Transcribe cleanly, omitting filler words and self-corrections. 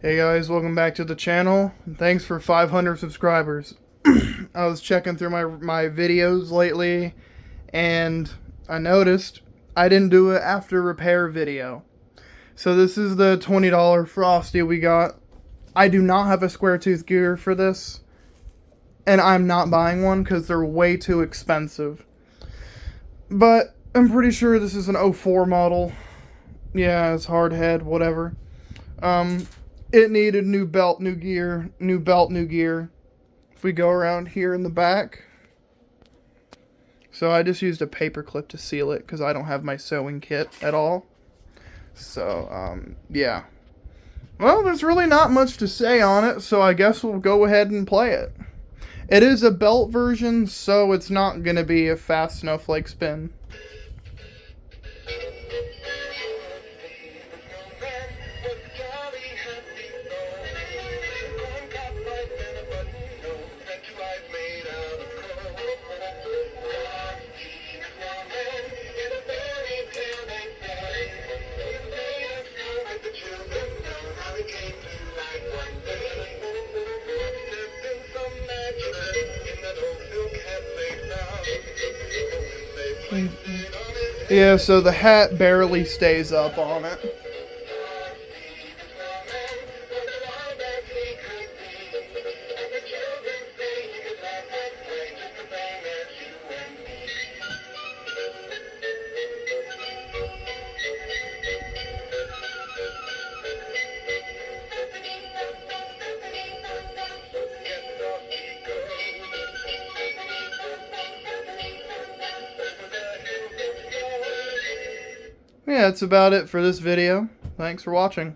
Hey guys, welcome back to the channel, and thanks for 500 subscribers. I was checking through my videos lately, and I noticed I didn't do an after repair video. So this is the $20 Frosty we got. I do not have a square tooth gear for this, and I'm not buying one because they're way too expensive. But I'm pretty sure this is an '04 model. Yeah, it's hard head, whatever. It needed new belt, new gear, new belt, new gear. If we go around here in the back. So I just used a paper clip to seal it because I don't have my sewing kit at all. So, yeah. Well, there's really not much to say on it, so I guess we'll go ahead and play it. It is a belt version, so it's not going to be a fast snowflake spin. Yeah, so the hat barely stays up on it. Yeah, that's about it for this video. Thanks for watching.